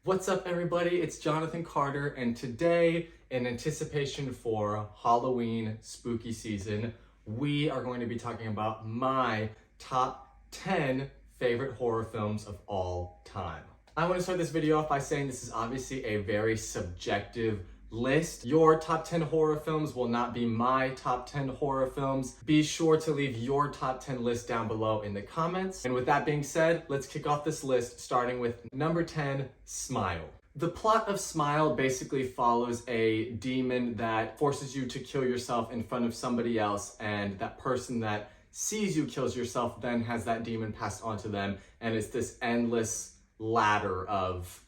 What's up, everybody? It's Jonathan Carter, and today, in anticipation for Halloween spooky season, we are going to be talking about my top 10 favorite horror films of all time. I want to start this video off by saying this is obviously a very subjective list. Your top 10 horror films will not be my top 10 horror films. Be sure to leave your top 10 list down below in the comments. And with that being said, let's kick off this list starting with number 10, Smile. The plot of Smile basically follows a demon that forces you to kill yourself in front of somebody else, and that person that sees you kills yourself then has that demon passed on to them, and it's this endless ladder of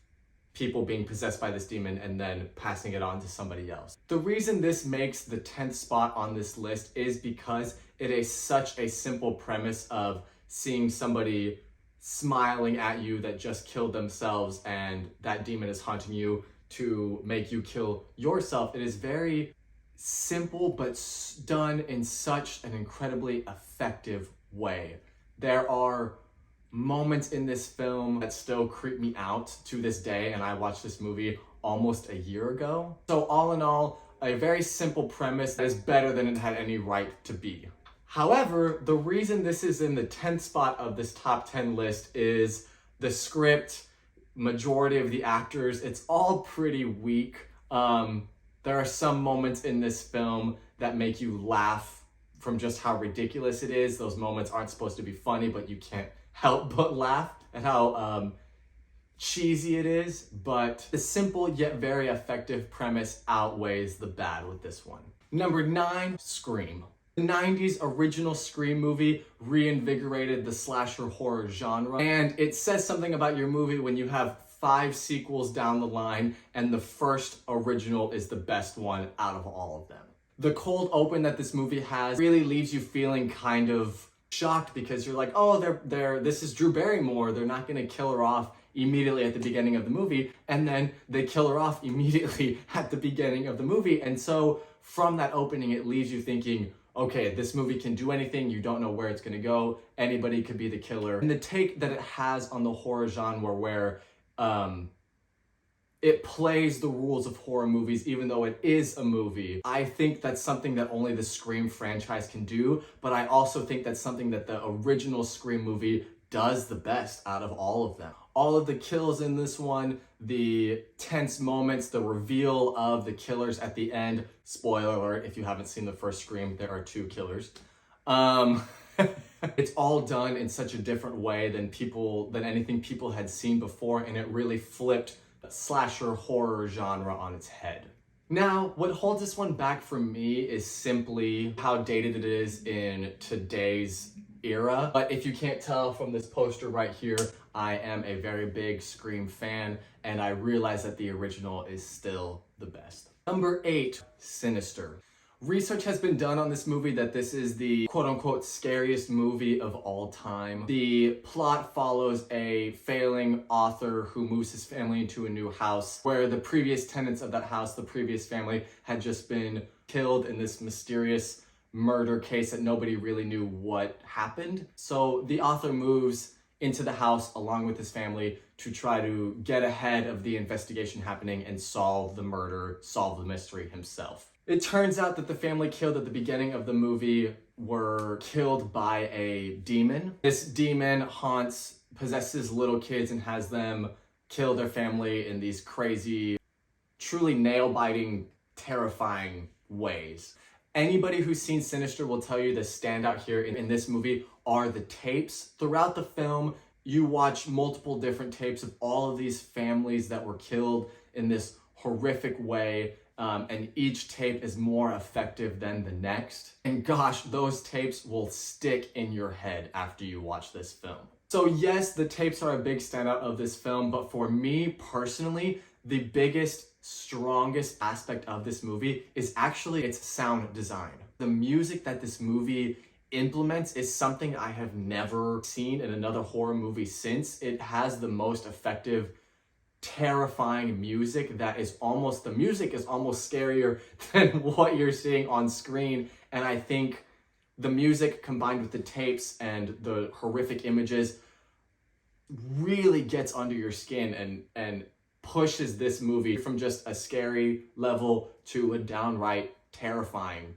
people being possessed by this demon and then passing it on to somebody else. The reason this makes the 10th spot on this list is because it is such a simple premise of seeing somebody smiling at you that just killed themselves and that demon is haunting you to make you kill yourself. It is very simple but done in such an incredibly effective way. There are moments in this film that still creep me out to this day, and I watched this movie almost a year ago. So all in all, a very simple premise that is better than it had any right to be. However, the reason this is in the 10th spot of this top 10 list is the script, majority of the actors, it's all pretty weak. There are some moments in this film that make you laugh from just how ridiculous it is. Those moments aren't supposed to be funny, but you can't help but laugh at how cheesy it is, but the simple yet very effective premise outweighs the bad with this one. Number 9, Scream. The 90s original Scream movie reinvigorated the slasher horror genre, and it says something about your movie when you have 5 sequels down the line and the first original is the best one out of all of them. The cold open that this movie has really leaves you feeling kind of shocked because you're like, oh, this is Drew Barrymore. They're not gonna kill her off immediately at the beginning of the movie, and then they kill her off immediately at the beginning of the movie. And so from that opening, it leaves you thinking, okay, this movie can do anything. You don't know where it's gonna go. Anybody could be the killer. And the take that it has on the horror genre where it plays the rules of horror movies even though it is a movie. I think that's something that only the Scream franchise can do, but I also think that's something that the original Scream movie does the best out of all of them. All of the kills in this one, the tense moments, the reveal of the killers at the end. Spoiler alert, if you haven't seen the first Scream, there are 2 killers. It's all done in such a different way than anything people had seen before, and it really flipped slasher horror genre on its head. Now, what holds this one back for me is simply how dated it is in today's era. But if you can't tell from this poster right here, I am a very big Scream fan, and I realize that the original is still the best. Number 8, Sinister. Research has been done on this movie that this is the quote-unquote scariest movie of all time. The plot follows a failing author who moves his family into a new house where the previous tenants of that house, the previous family, had just been killed in this mysterious murder case that nobody really knew what happened. So the author moves into the house along with his family to try to get ahead of the investigation happening and solve the murder, solve the mystery himself. It turns out that the family killed at the beginning of the movie were killed by a demon. This demon possesses little kids and has them kill their family in these crazy, truly nail-biting, terrifying ways. Anybody who's seen Sinister will tell you the standout here in this movie are the tapes. Throughout the film, you watch multiple different tapes of all of these families that were killed in this horrific way. And each tape is more effective than the next. And gosh, those tapes will stick in your head after you watch this film. So yes, the tapes are a big standout of this film, but for me personally, the biggest, strongest aspect of this movie is actually its sound design. The music that this movie implements is something I have never seen in another horror movie since. It has the most effective, terrifying music that is almost, the music is almost scarier than what you're seeing on screen. And I think the music combined with the tapes and the horrific images really gets under your skin and pushes this movie from just a scary level to a downright terrifying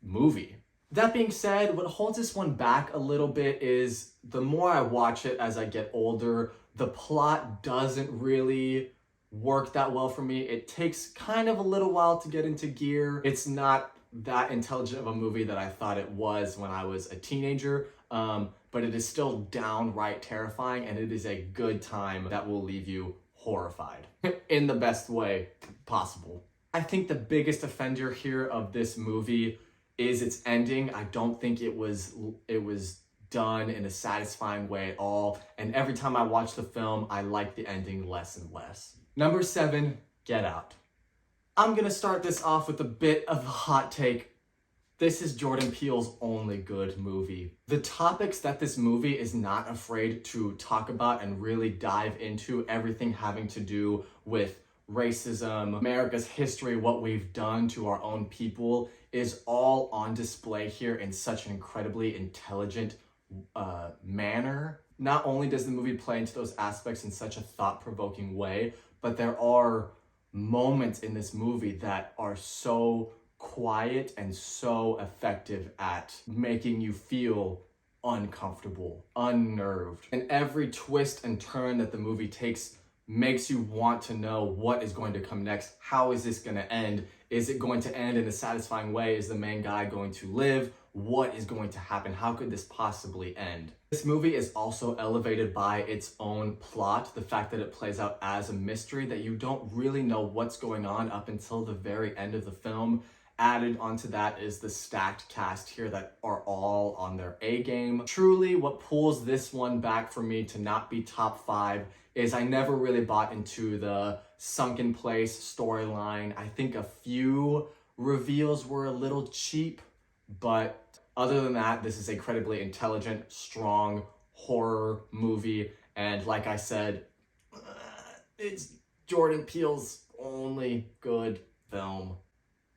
movie. That being said, what holds this one back a little bit is the more I watch it as I get older, the plot doesn't really work that well for me. It takes kind of a little while to get into gear. It's not that intelligent of a movie that I thought it was when I was a teenager, but it is still downright terrifying, and it is a good time that will leave you horrified in the best way possible. I think the biggest offender here of this movie is its ending. I don't think it was done in a satisfying way at all, and every time I watch the film, I like the ending less and less. Number 7, Get Out. I'm gonna start this off with a bit of a hot take. This is Jordan Peele's only good movie. The topics that this movie is not afraid to talk about and really dive into, everything having to do with racism, America's history, what we've done to our own people, is all on display here in such an incredibly intelligent manner. Not only does the movie play into those aspects in such a thought-provoking way, but there are moments in this movie that are so quiet and so effective at making you feel uncomfortable, unnerved. And every twist and turn that the movie takes makes you want to know what is going to come next. How is this going to end? Is it going to end in a satisfying way? Is the main guy going to live? What is going to happen? How could this possibly end? This movie is also elevated by its own plot, the fact that it plays out as a mystery, that you don't really know what's going on up until the very end of the film. Added onto that is the stacked cast here that are all on their A game. Truly, what pulls this one back for me to not be top 5 is I never really bought into the sunken place storyline. I think a few reveals were a little cheap, but other than that, this is a incredibly intelligent, strong horror movie. And like I said, it's Jordan Peele's only good film.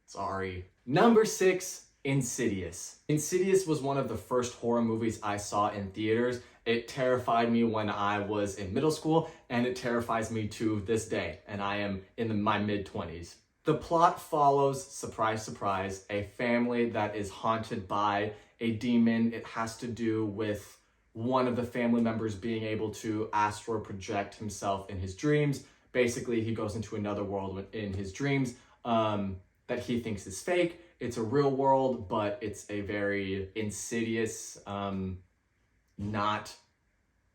Sorry. Number 6, Insidious. Insidious was one of the first horror movies I saw in theaters. It terrified me when I was in middle school, and it terrifies me to this day, and I am in my mid-20s. The plot follows, surprise, surprise, a family that is haunted by a demon. It has to do with one of the family members being able to astral project himself in his dreams. Basically, he goes into another world in his dreams that he thinks is fake. It's a real world, but it's a very insidious, not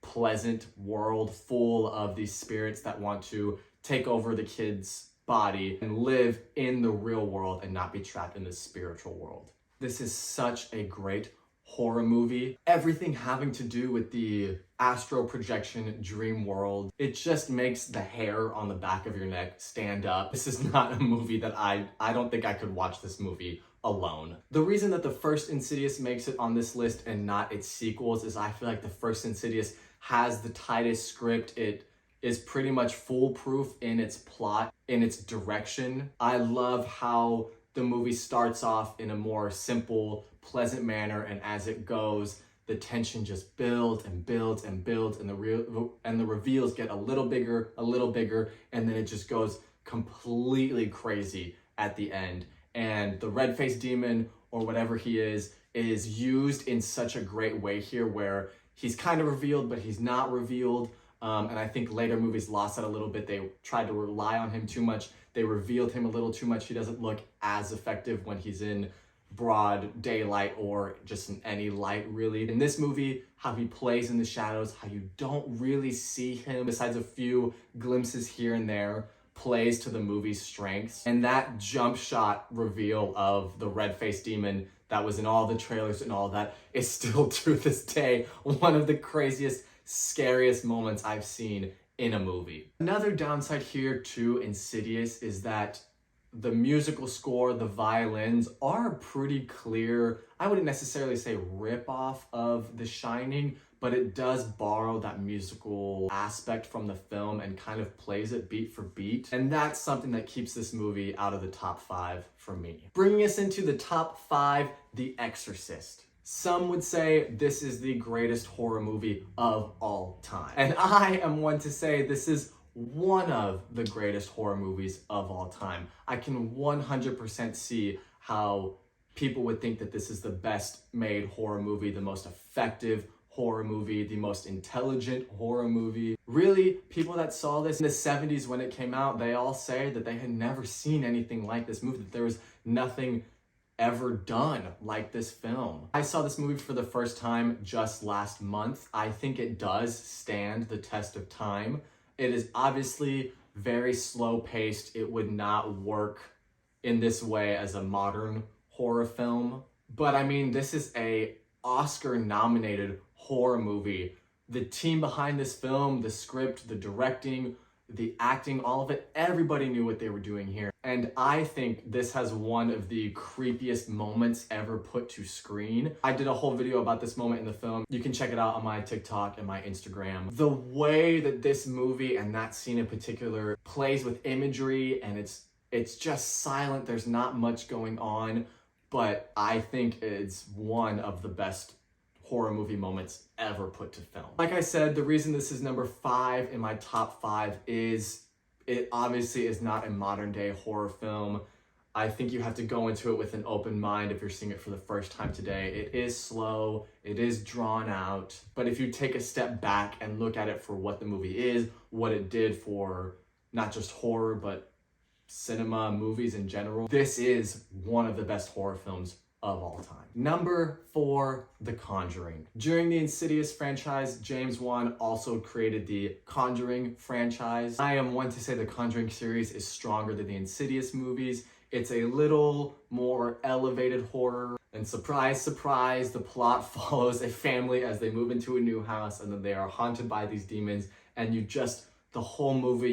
pleasant world full of these spirits that want to take over the kid's body and live in the real world and not be trapped in the spiritual world. This is such a great horror movie. Everything having to do with the astral projection dream world, it just makes the hair on the back of your neck stand up. This is not a movie that I don't think I could watch this movie alone. The reason that the first Insidious makes it on this list and not its sequels is I feel like the first Insidious has the tightest script. It is pretty much foolproof in its plot, in its direction. I love how the movie starts off in a more simple, pleasant manner, and as it goes, the tension just builds and builds and builds, and the reveals get a little bigger, and then it just goes completely crazy at the end. And the red-faced demon, or whatever he is used in such a great way here, where he's kind of revealed, but he's not revealed. And I think later movies lost that a little bit. They tried to rely on him too much. They revealed him a little too much. He doesn't look as effective when he's in broad daylight or just in any light, really. In this movie, how he plays in the shadows, how you don't really see him, besides a few glimpses here and there, plays to the movie's strengths. And that jump shot reveal of the red-faced demon that was in all the trailers and all that is still, to this day, one of the craziest, scariest moments I've seen in a movie. Another downside here to Insidious is that the musical score, the violins, are pretty clear. I wouldn't necessarily say rip-off of The Shining, but it does borrow that musical aspect from the film and kind of plays it beat for beat. And that's something that keeps this movie out of the top 5 for me. Bringing us into the top 5, The Exorcist. Some would say this is the greatest horror movie of all time. And I am one to say this is one of the greatest horror movies of all time. I can 100% see how people would think that this is the best made horror movie, the most effective horror movie, the most intelligent horror movie. Really, people that saw this in the 70s when it came out, they all say that they had never seen anything like this movie, that there was nothing ever done like this film. I saw this movie for the first time just last month. I think it does stand the test of time. It is obviously very slow paced. It would not work in this way as a modern horror film. But I mean, this is a Oscar nominated horror movie. The team behind this film, the script, the directing, the acting, all of it, everybody knew what they were doing here. And I think this has one of the creepiest moments ever put to screen. I did a whole video about this moment in the film. You can check it out on my TikTok and my Instagram. The way that this movie and that scene in particular plays with imagery, and it's just silent, there's not much going on, but I think it's one of the best horror movie moments ever put to film. Like I said, the reason this is number 5 in my top 5 is it obviously is not a modern day horror film. I think you have to go into it with an open mind if you're seeing it for the first time today. It is slow, it is drawn out, but if you take a step back and look at it for what the movie is, what it did for not just horror, but cinema, movies in general, this is one of the best horror films of all time. Number 4, The Conjuring. During the Insidious franchise, James Wan also created the Conjuring franchise. I am one to say the Conjuring series is stronger than the Insidious movies. It's a little more elevated horror, and surprise, surprise, the plot follows a family as they move into a new house, and then they are haunted by these demons, and the whole movie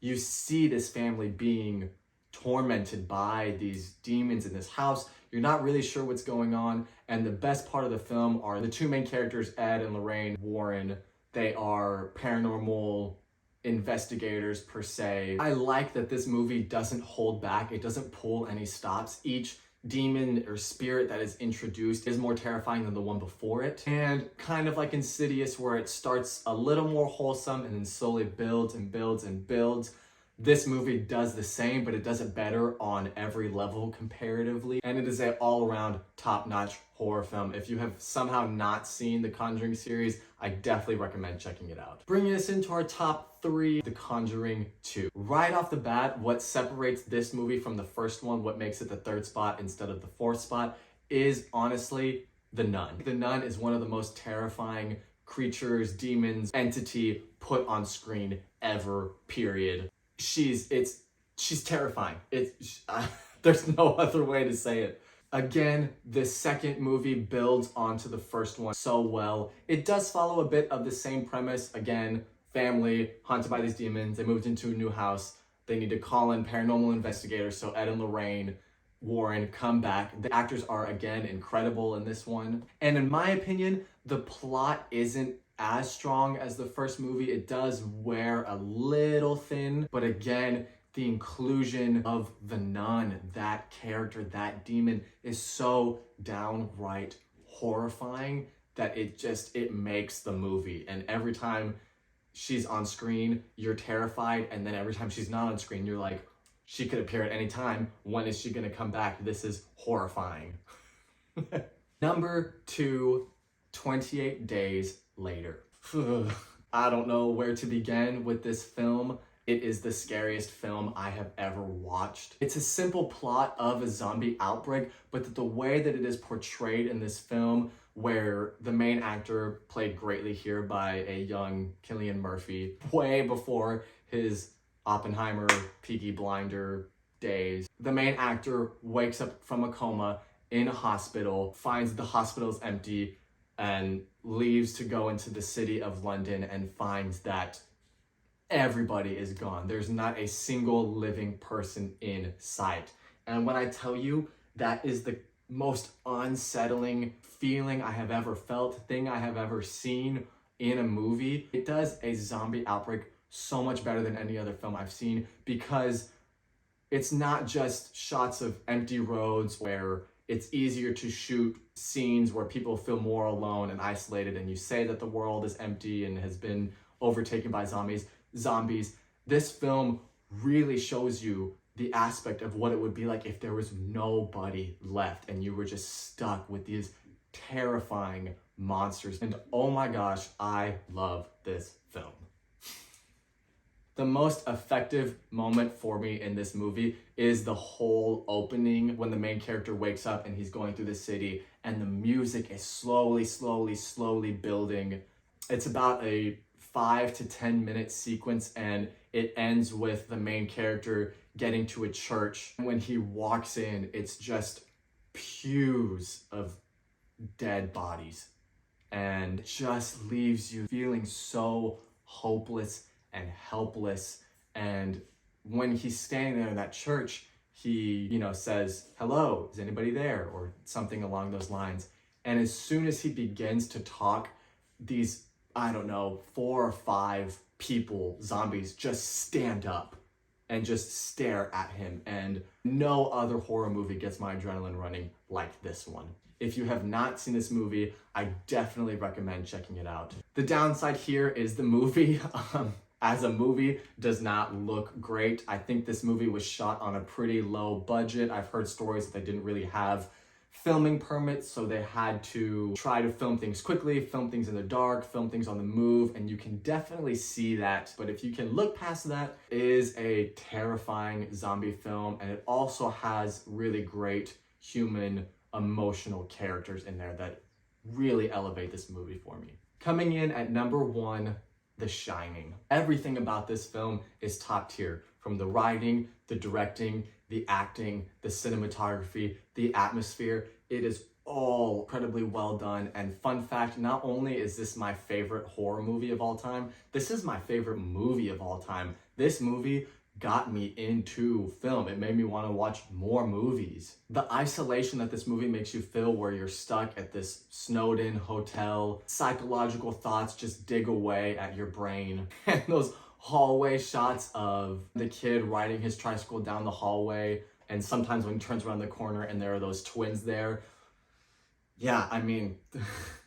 you see this family being tormented by these demons in this house. You're not really sure what's going on, and the best part of the film are the two main characters, Ed and Lorraine Warren. They are paranormal investigators per se. I like that this movie doesn't hold back. It doesn't pull any stops. Each demon or spirit that is introduced is more terrifying than the one before it. And kind of like Insidious, where it starts a little more wholesome and then slowly builds and builds and builds. This movie does the same, but it does it better on every level comparatively. And it is an all-around top-notch horror film. If you have somehow not seen the Conjuring series, I definitely recommend checking it out. Bringing us into our top 3, The Conjuring 2. Right off the bat, what separates this movie from the first one, what makes it the 3rd spot instead of the 4th spot, is honestly The Nun. The Nun is one of the most terrifying creatures, demons, entity put on screen ever, period. She's terrifying. There's no other way to say it. Again, the second movie builds onto the first one so well. It does follow a bit of the same premise. Again, family haunted by these demons. They moved into a new house. They need to call in paranormal investigators so Ed and Lorraine Warren come back. The actors are, again, incredible in this one. And in my opinion, the plot isn't as strong as the first movie. It does wear a little thin, but again, the inclusion of the nun, that character, that demon, is so downright horrifying that it makes the movie. And every time she's on screen, you're terrified, and then every time she's not on screen, you're like, she could appear at any time. When is she gonna come back? This is horrifying. Number 2, 28 Days Later. I don't know where to begin with this film. It is the scariest film I have ever watched. It's a simple plot of a zombie outbreak, but the way that it is portrayed in this film, where the main actor, played greatly here by a young Cillian Murphy, way before his Oppenheimer, Peaky Blinder days. The main actor wakes up from a coma in a hospital, finds the hospital is empty, and leaves to go into the city of London and finds that everybody is gone. There's not a single living person in sight. And when I tell you, that is the most unsettling feeling I have ever felt, thing I have ever seen in a movie. It does a zombie outbreak so much better than any other film I've seen, because it's not just shots of empty roads where it's easier to shoot scenes where people feel more alone and isolated, and you say that the world is empty and has been overtaken by zombies. zombies, this film really shows you the aspect of what it would be like if there was nobody left and you were just stuck with these terrifying monsters. And oh my gosh, I love this film. The most effective moment for me in this movie is the whole opening when the main character wakes up and he's going through the city and the music is slowly building. It's about a 5 to 10 minute sequence and it ends with the main character getting to a church. When he walks in, it's just pews of dead bodies and just leaves you feeling so hopeless and helpless. And when he's standing there in that church, he, says, "Hello, is anybody there?" or something along those lines. And as soon as he begins to talk, these, 4 or 5 people, zombies, just stand up and just stare at him. And no other horror movie gets my adrenaline running like this one. If you have not seen this movie, I definitely recommend checking it out. The downside here is the movie, as a movie, does not look great. I think this movie was shot on a pretty low budget. I've heard stories that they didn't really have filming permits, so they had to try to film things quickly, film things in the dark, film things on the move, and you can definitely see that. But if you can look past that, it is a terrifying zombie film, and it also has really great human emotional characters in there that really elevate this movie for me. Coming in at number 1, The Shining. Everything about this film is top tier, from the writing, the directing, the acting, the cinematography, the atmosphere. It is all incredibly well done. And fun fact, not only is this my favorite horror movie of all time, this is my favorite movie of all time. This movie got me into film. It made me want to watch more movies. The isolation that this movie makes you feel, where you're stuck at this snowed-in hotel, psychological thoughts just dig away at your brain. And those hallway shots of the kid riding his tricycle down the hallway, and sometimes when he turns around the corner and there are those twins there. Yeah,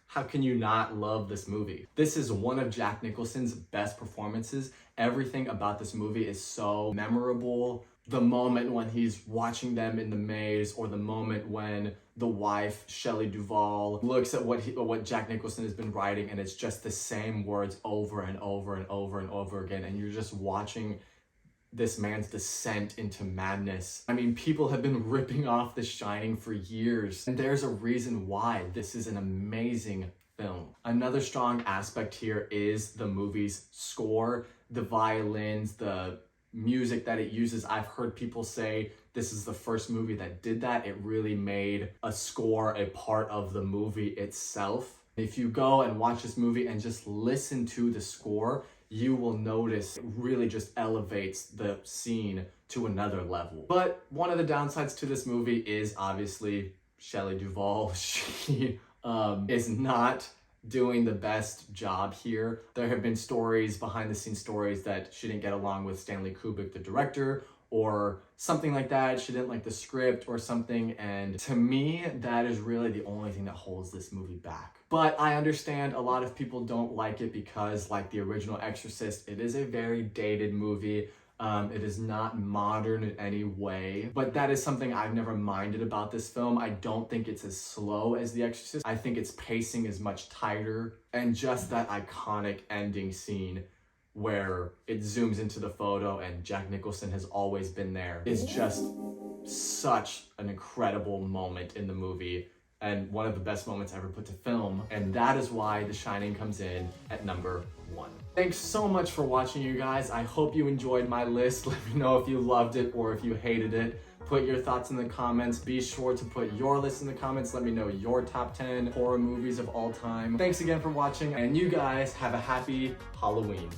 how can you not love this movie? This is one of Jack Nicholson's best performances. Everything about this movie is so memorable. The moment when he's watching them in the maze, or the moment when the wife, Shelley Duvall, looks at what Jack Nicholson has been writing, and it's just the same words over and over and over and over again, and you're just watching this man's descent into madness. People have been ripping off The Shining for years, and there's a reason why. This is an amazing film. Another strong aspect here is the movie's score, the violins, the music that it uses. I've heard people say this is the first movie that did that. It really made a score a part of the movie itself. If you go and watch this movie and just listen to the score, you will notice it really just elevates the scene to another level. But one of the downsides to this movie is obviously Shelley Duvall. She is not doing the best job here. There have been stories, behind the scenes stories, that she didn't get along with Stanley Kubrick, the director, or something like that. She didn't like the script or something. And to me, that is really the only thing that holds this movie back. But I understand a lot of people don't like it because, like the original Exorcist, it is a very dated movie. It is not modern in any way, but that is something I've never minded about this film. I don't think it's as slow as The Exorcist. I think its pacing is much tighter, and just that iconic ending scene where it zooms into the photo and Jack Nicholson has always been there is just such an incredible moment in the movie, and one of the best moments ever put to film, and that is why The Shining comes in at number 1. Thanks so much for watching, you guys. I hope you enjoyed my list. Let me know if you loved it or if you hated it. Put your thoughts in the comments. Be sure to put your list in the comments. Let me know your top 10 horror movies of all time. Thanks again for watching, and you guys have a happy Halloween.